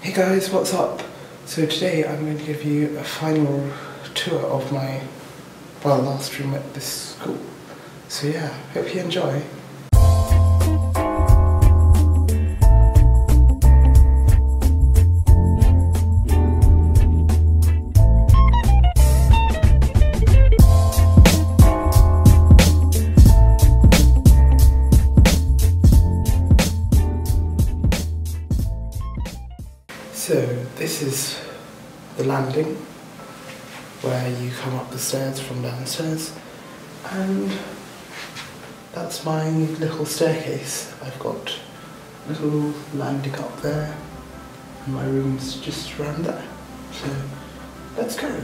Hey guys, what's up? So today I'm going to give you a final tour of my, last room at this school. So yeah, hope you enjoy. So this is the landing where you come up the stairs from downstairs, and that's my little staircase. I've got a little landing up there and my room's just around there. So let's go.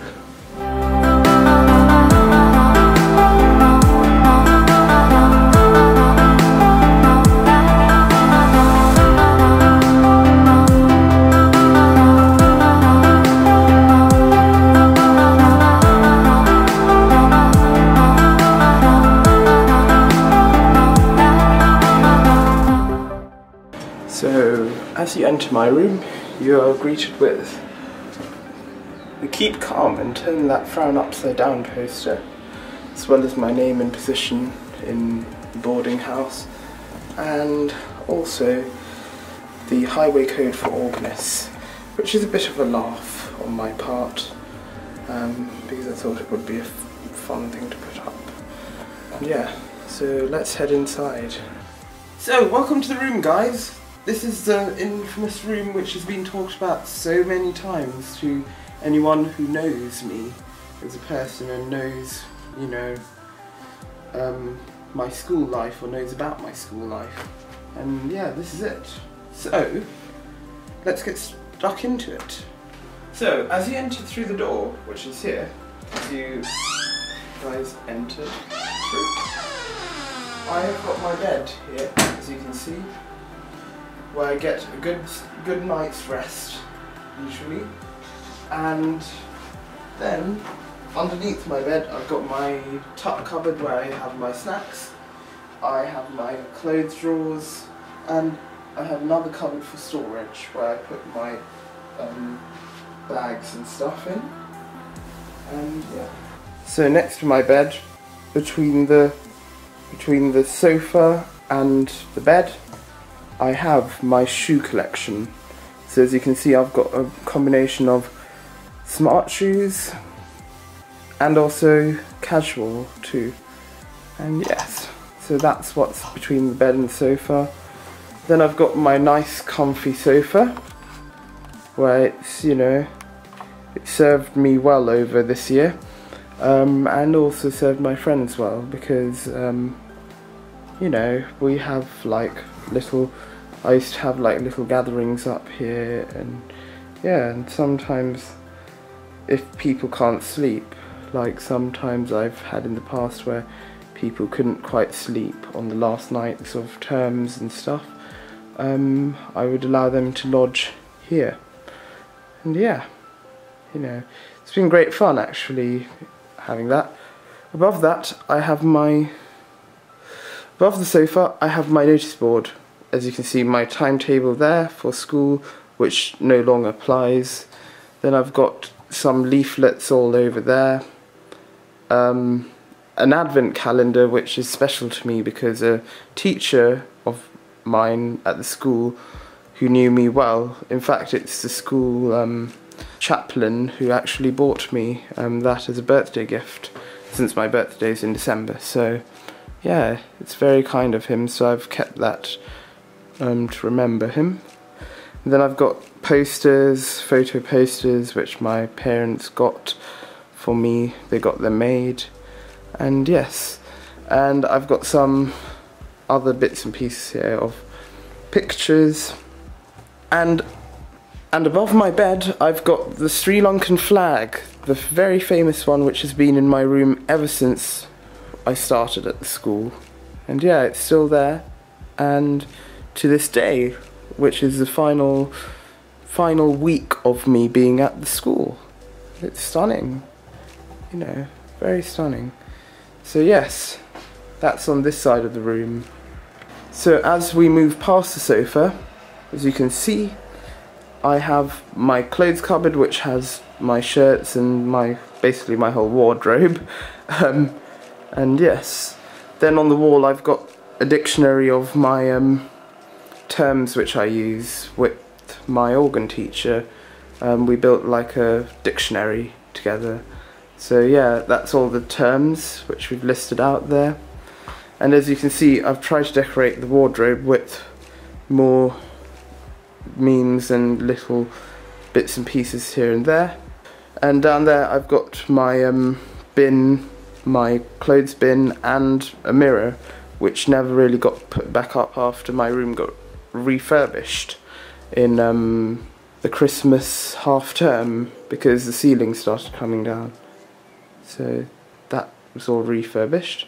So, as you enter my room, you are greeted with the Keep Calm and Turn That Frown Upside Down poster, as well as my name and position in the boarding house, and also the highway code for organists, which is a bit of a laugh on my part, because I thought it would be a fun thing to put up. And yeah, so let's head inside. So, welcome to the room, guys. This is the infamous room which has been talked about so many times to anyone who knows me as a person and knows, you know, my school life or knows about my school life. And yeah, this is it. So, let's get stuck into it. So, as you enter through the door, which is here, as you guys entered through, I have got my bed here, as you can see, where I get a good night's rest, usually. And then, underneath my bed, I've got my tuck cupboard where I have my snacks, I have my clothes drawers, and I have another cupboard for storage where I put my bags and stuff in. And yeah. So next to my bed, between the sofa and the bed, I have my shoe collection. So as you can see, I've got a combination of smart shoes and also casual too. And yes, so that's what's between the bed and the sofa. Then I've got my nice comfy sofa, where it's, you know, it served me well over this year, and also served my friends well, because you know, we have like I used to have like little gatherings up here, and yeah, and sometimes if people can't sleep, like sometimes I've had in the past where people couldn't quite sleep on the last nights of terms and stuff, I would allow them to lodge here. And yeah, you know, it's been great fun actually having that. Above that, I have above the sofa, I have my notice board. As you can see, my timetable there for school, which no longer applies. Then I've got some leaflets all over there. An advent calendar, which is special to me because a teacher of mine at the school who knew me well, in fact it's the school chaplain who actually bought me that as a birthday gift, since my birthday is in December. So yeah, it's very kind of him, so I've kept that to remember him. And then I've got posters, photo posters, which my parents got for me. They got them made. And yes, and I've got some other bits and pieces here of pictures. And above my bed, I've got the Sri Lankan flag, the very famous one, which has been in my room ever since I started at the school. And yeah, it's still there, and to this day, which is the final week of me being at the school. It's stunning, you know, very stunning. So yes, that's on this side of the room. So as we move past the sofa, as you can see, I have my clothes cupboard, which has my shirts and basically my whole wardrobe. And yes, then on the wall I've got a dictionary of my terms which I use with my organ teacher. We built like a dictionary together. So yeah, that's all the terms which we've listed out there. And as you can see, I've tried to decorate the wardrobe with more memes and little bits and pieces here and there. And down there I've got my bin, my clothes bin, and a mirror which never really got put back up after my room got refurbished in the Christmas half term because the ceiling started coming down. So that was all refurbished.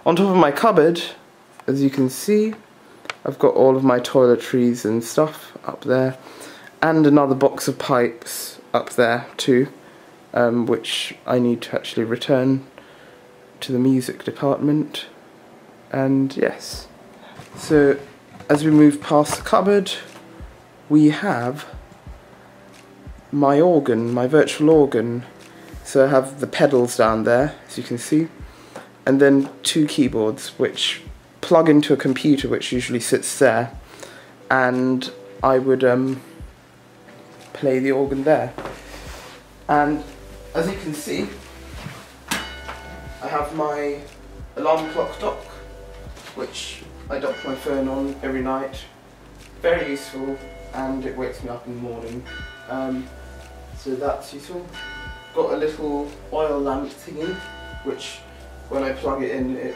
On top of my cupboard, as you can see, I've got all of my toiletries and stuff up there, and another box of pipes up there too, which I need to actually return to the music department. And yes, so as we move past the cupboard, we have my organ, my virtual organ. So I have the pedals down there, as you can see, and then 2 keyboards which plug into a computer which usually sits there, and I would play the organ there. And as you can see, I have my alarm clock dock, which I dock my phone on every night. Very useful, and it wakes me up in the morning. So that's useful. Got a little oil lamp thingy, which when I plug it in, it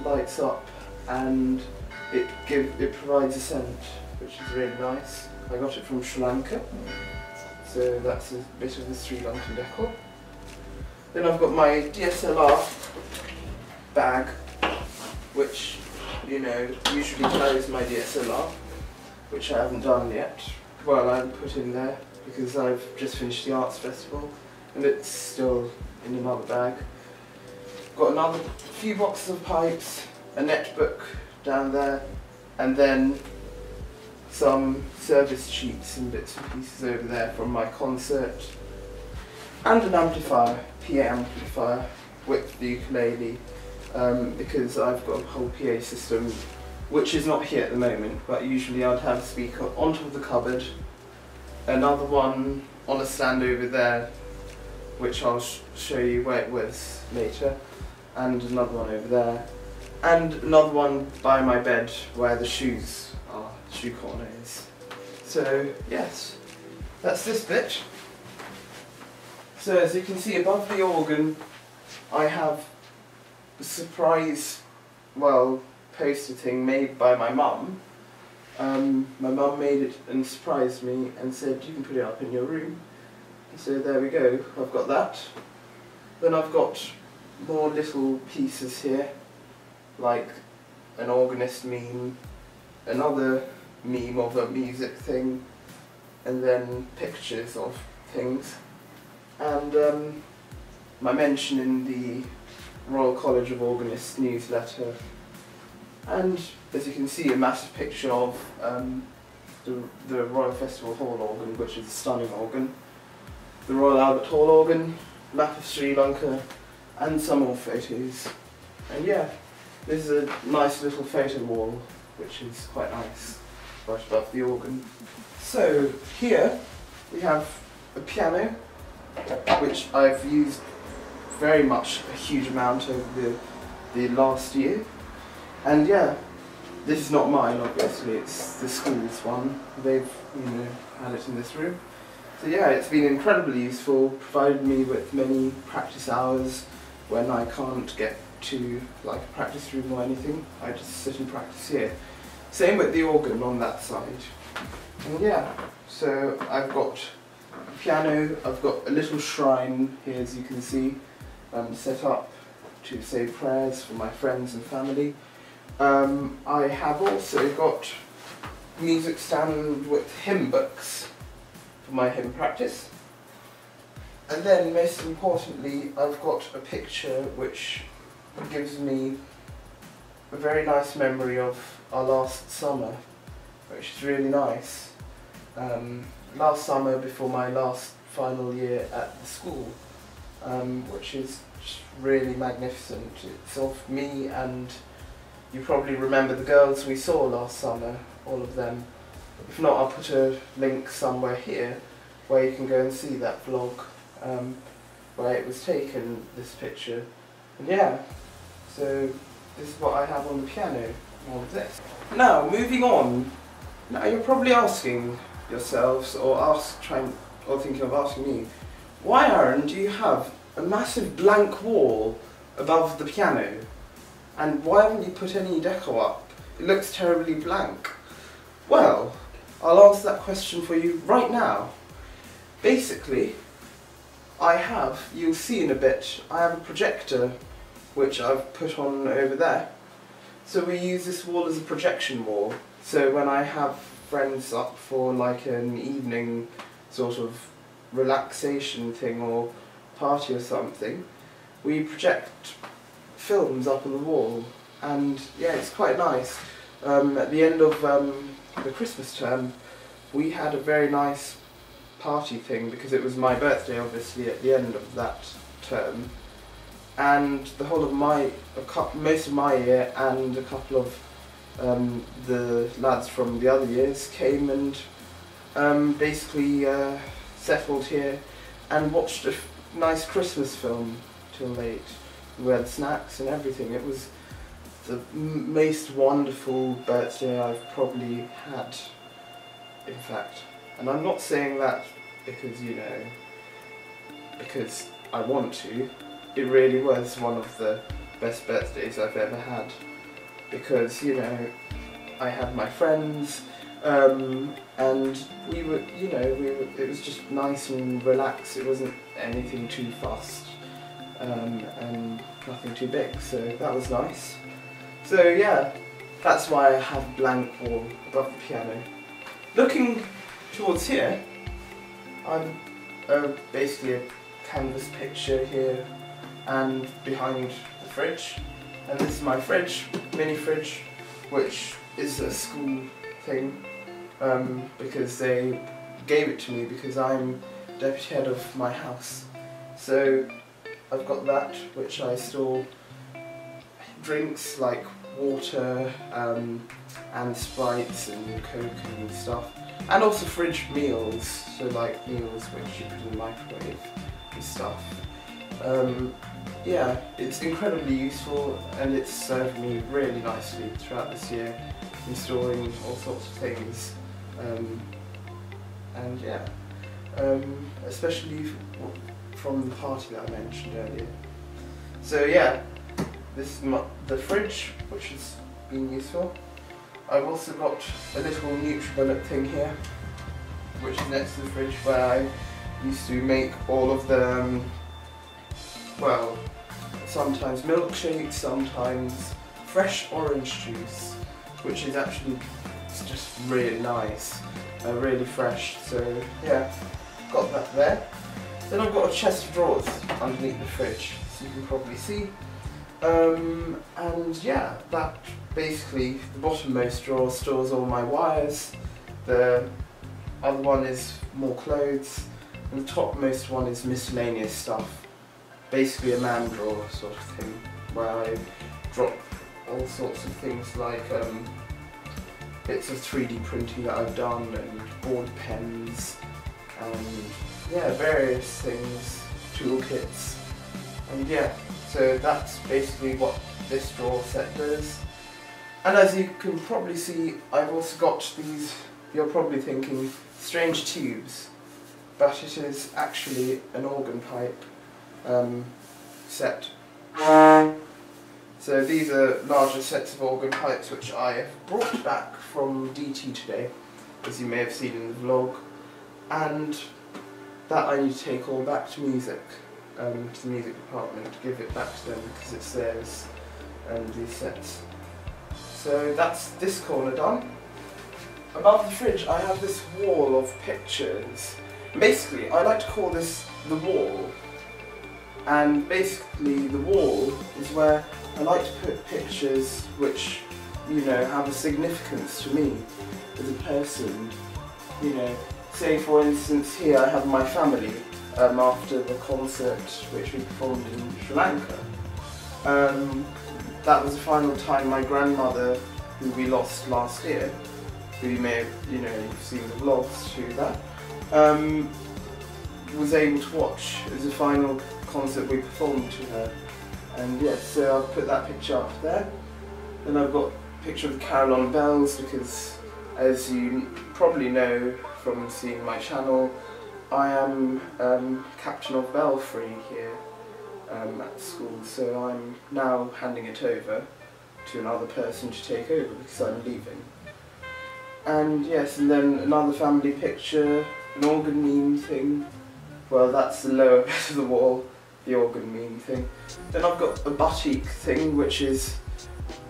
lights up and it provides a scent, which is really nice. I got it from Sri Lanka, so that's a bit of the Sri Lankan decor. Then I've got my DSLR bag, which, you know, usually carries my DSLR, which I haven't done yet. Well, I haven't put in there because I've just finished the arts festival and it's still in another bag. Got another few boxes of pipes, a netbook down there, and then some service sheets and bits and pieces over there from my concert, and an amplifier, PA amplifier with the ukulele, because I've got a whole PA system which is not here at the moment, but usually I'd have a speaker on top of the cupboard, another one on a stand over there which I'll show you where it was later, and another one over there, and another one by my bed where the shoes are, the shoe corner is. So yes, that's this bit. So as you can see above the organ, I have a surprise, well, poster thing made by my mum. My mum made it and surprised me and said you can put it up in your room. So there we go, I've got that. Then I've got more little pieces here, like an organist meme, another meme of a music thing, and then pictures of things, and my mention in the Royal College of Organists newsletter, and as you can see, a massive picture of the Royal Festival Hall organ, which is a stunning organ, the Royal Albert Hall organ, map of Sri Lanka, and some more photos. And yeah, this is a nice little photo wall, which is quite nice, right above the organ. So here we have a piano, which I've used very much a huge amount over the last year. And yeah, this is not mine, obviously, it's the school's one. They've, you know, had it in this room. So yeah, it's been incredibly useful, provided me with many practice hours when I can't get to like a practice room or anything. I just sit and practice here. Same with the organ on that side. And yeah, so I've got a piano, I've got a little shrine here, as you can see, set up to say prayers for my friends and family. I have also got a music stand with hymn books for my hymn practice. And then, most importantly, I've got a picture which gives me a very nice memory of our last summer, which is really nice. last summer before my last final year at the school, which is just really magnificent. It's of me, and you probably remember the girls we saw last summer, all of them. If not, I'll put a link somewhere here where you can go and see that vlog where it was taken, this picture. And yeah, so this is what I have on the piano, all of this. Now, moving on. Now you're probably asking yourselves, or thinking of asking me, why, Aaron, do you have a massive blank wall above the piano? And why haven't you put any deco up? It looks terribly blank. Well, I'll answer that question for you right now. Basically, you'll see in a bit, I have a projector which I've put on over there. So we use this wall as a projection wall. So when I have friends up for like an evening sort of relaxation thing or party or something, we project films up on the wall, and yeah, it's quite nice. At the end of the Christmas term, we had a very nice party thing because it was my birthday, obviously, at the end of that term, and the whole of most of my year and a couple of the lads from the other years came and basically settled here and watched a nice Christmas film till late. We had snacks and everything. It was the most wonderful birthday I've probably had, in fact. And I'm not saying that because, you know, because I want to. It really was one of the best birthdays I've ever had. Because, you know, I had my friends, and we were, you know, it was just nice and relaxed. It wasn't anything too fussed, and nothing too big, so that was nice. So yeah, that's why I have blank wall above the piano. Looking towards here, I'm basically a canvas picture here and behind the fridge. And this is my fridge, mini fridge, which is a school thing, because they gave it to me because I'm deputy head of my house. So I've got that, which I store drinks like water and Sprites and Coke and stuff, and also fridge meals, so like meals which you put in the microwave and stuff. Yeah, it's incredibly useful, and it's served me really nicely throughout this year in storing all sorts of things, and yeah, especially from the party that I mentioned earlier. So yeah, this is the fridge, which has been useful. I've also got a little NutriBullet thing here, which is next to the fridge, where I used to make all of the, well, sometimes milkshakes, sometimes fresh orange juice, which is actually just really nice, really fresh. So yeah, got that there. Then I've got a chest of drawers underneath the fridge, so you can probably see. And yeah, that basically, the bottommost drawer stores all my wires, the other one is more clothes, and the topmost one is miscellaneous stuff. Basically a man drawer sort of thing, where I drop all sorts of things like bits of 3D printing that I've done, and board pens, and yeah, various things, toolkits, and yeah, so that's basically what this drawer set does. And as you can probably see, I've also got these, you're probably thinking, strange tubes, but it is actually an organ pipe set. So these are larger sets of organ pipes which I have brought back from DT today, as you may have seen in the vlog, and that I need to take all back to music, to the music department, to give it back to them because it's theirs, these sets. So that's this corner done. Above the fridge I have this wall of pictures. Basically, I like to call this the wall. And basically the wall is where I like to put pictures which, you know, have a significance to me as a person, you know, say for instance here I have my family after the concert which we performed in Sri Lanka. That was the final time my grandmother, who we lost last year, who you may have, you've seen the vlogs to that, was able to watch. It was the final concert we performed to her. And yes, so I'll put that picture up there. Then I've got a picture of the Carillon Bells because, as you probably know from seeing my channel, I am captain of belfry here at school, so I'm now handing it over to another person to take over because I'm leaving. And yes, and then another family picture, an organ meme thing. Well, that's the lower bit of the wall, the organ meme thing. Then I've got a batik thing, which is,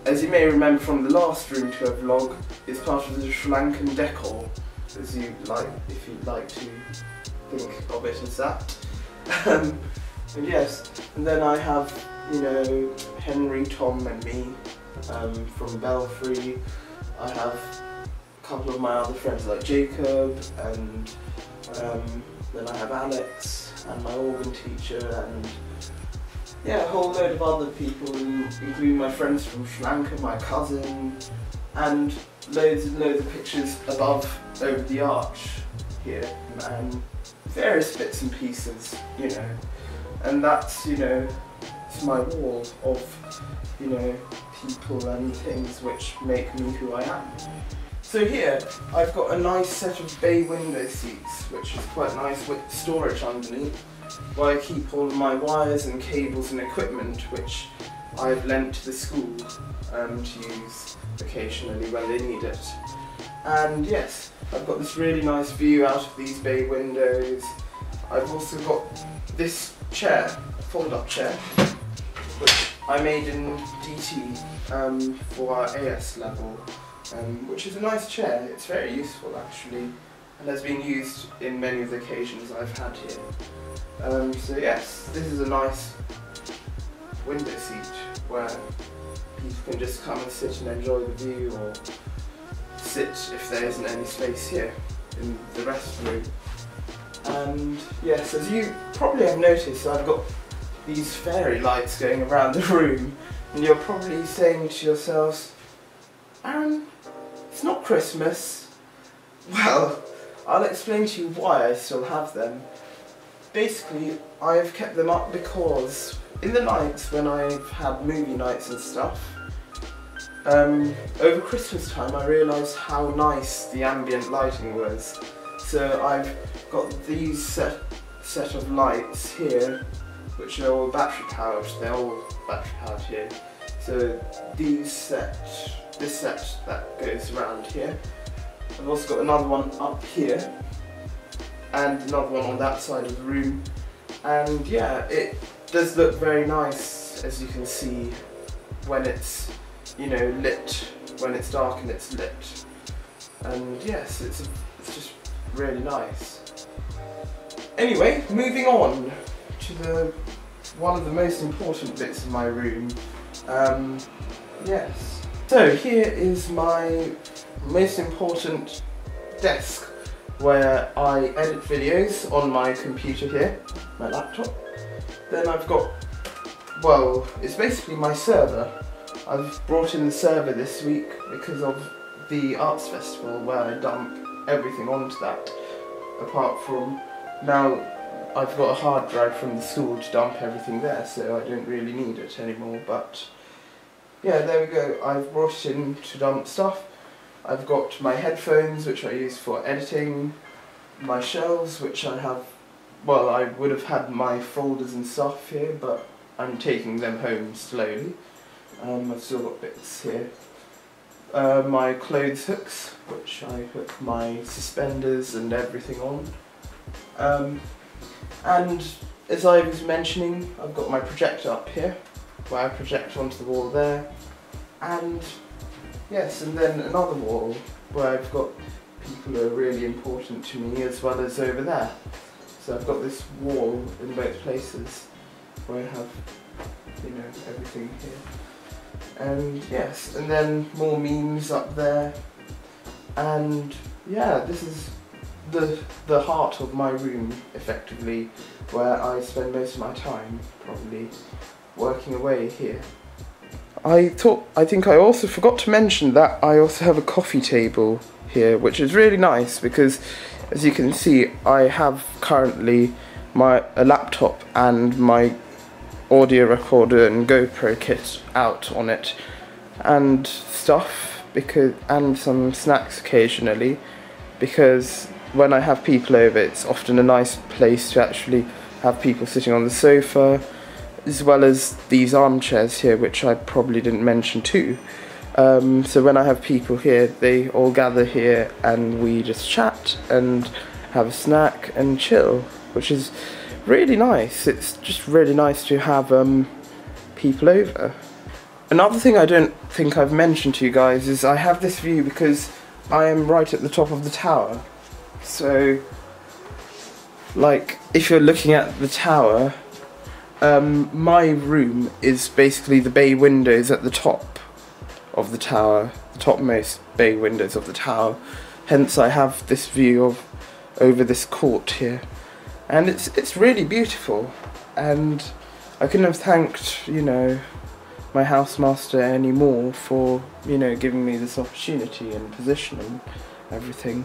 as you may remember from the last room tour vlog, is part of the Sri Lankan decor, as you like, if you'd like to think of it as that. And yes, and then I have, Henry, Tom and me from Belfry. I have a couple of my other friends like Jacob, and then I have Alex and my organ teacher, and yeah, a whole load of other people, including my friends from Sri Lanka, my cousin, and loads and loads of pictures above over the arch here, and various bits and pieces, and that's, it's my wall of, people and things which make me who I am. So here, I've got a nice set of bay window seats, which is quite nice with storage underneath, where I keep all of my wires and cables and equipment, which I've lent to the school to use occasionally when they need it. And yes, I've got this really nice view out of these bay windows. I've also got this chair, fold-up chair, which I made in DT for our AS level, which is a nice chair. It's very useful actually, and has been used in many of the occasions I've had here. So yes, this is a nice window seat where people can just come and sit and enjoy the view, or sit if there isn't any space here in the rest room. And yes, as you probably have noticed, I've got these fairy lights going around the room, and you're probably saying to yourselves, Aaron, it's not Christmas. Well, I'll explain to you why I still have them. Basically, I've kept them up because in the nights when I've had movie nights and stuff, over Christmas time I realised how nice the ambient lighting was. So I've got these set of lights here, which are all battery powered. They're all battery powered here. So this set that goes around here. I've also got another one up here, and another one on that side of the room. And yeah, it does look very nice, as you can see, when it's, lit, when it's dark and it's lit. And yes, it's just really nice. Anyway, moving on to one of the most important bits of my room. Yes. So here is my most important desk, where I edit videos on my computer here, my laptop. Then I've got, well, it's basically my server. I've brought in the server this week because of the arts festival, where I dump everything onto that. Apart from, now I've got a hard drive from the school to dump everything there, so I don't really need it anymore, but yeah, there we go. I've brought it in to dump stuff. I've got my headphones, which I use for editing, my shelves, which I have, well, I would have had my folders and stuff here, but I'm taking them home slowly. I've still got bits here. My clothes hooks, which I hook my suspenders and everything on. And as I was mentioning, I've got my projector up here, where I project onto the wall there. And yes, and then another wall where I've got people who are really important to me, as well as over there. So I've got this wall in both places where I have, everything here. And yes, and then more memes up there. And yeah, this is the heart of my room, effectively, where I spend most of my time, probably, working away here. I think I also forgot to mention that I also have a coffee table here, which is really nice because, as you can see, I have currently a laptop and my audio recorder and GoPro kit out on it, and stuff, and some snacks occasionally, because when I have people over, it's often a nice place to actually have people sitting on the sofa, as well as these armchairs here, which I probably didn't mention too. So when I have people here, they all gather here and we just chat and have a snack and chill, which is really nice. It's just really nice to have people over. Another thing I don't think I've mentioned to you guys is I have this view because I am right at the top of the tower. So, like, if you're looking at the tower, my room is basically the bay windows at the top of the tower, the topmost bay windows of the tower. Hence I have this view over this court here. And it's really beautiful, and I couldn't have thanked, you know, my housemaster any more for, you know, giving me this opportunity and position and everything.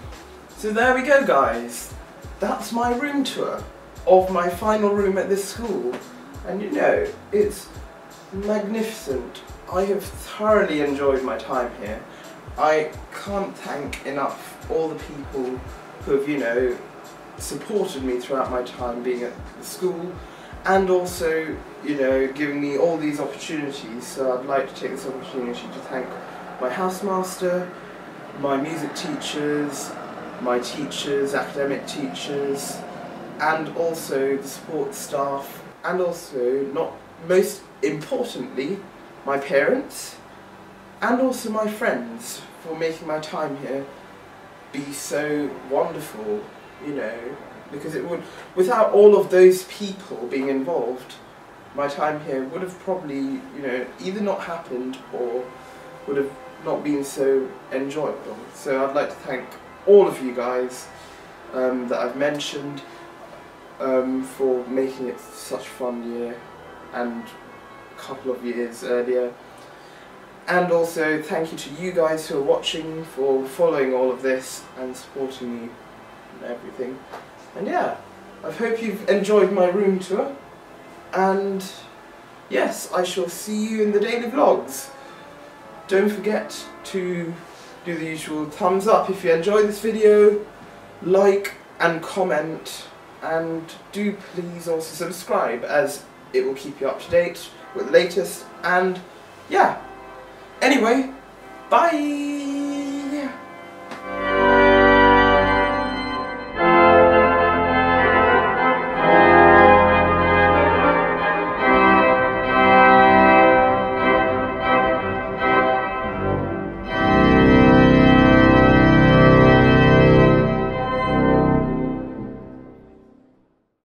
So there we go, guys. That's my room tour of my final room at this school. And you know, it's magnificent. I have thoroughly enjoyed my time here. I can't thank enough all the people who have, you know, supported me throughout my time being at the school, and also, you know, giving me all these opportunities. So I'd like to take this opportunity to thank my housemaster, my music teachers, my teachers, academic teachers, and also the support staff, and also, not most importantly, my parents, and also my friends for making my time here be so wonderful, you know, because it would, without all of those people being involved, my time here would have probably, you know, either not happened or would have not been so enjoyable. So I'd like to thank all of you guys that I've mentioned for making it such a fun year and a couple of years earlier. And also thank you to you guys who are watching for following all of this and supporting me and everything. And yeah, I hope you've enjoyed my room tour, and yes, I shall see you in the daily vlogs. Don't forget to do the usual thumbs up if you enjoyed this video, like and comment, and do please also subscribe, as it will keep you up to date with the latest. And yeah, anyway, bye!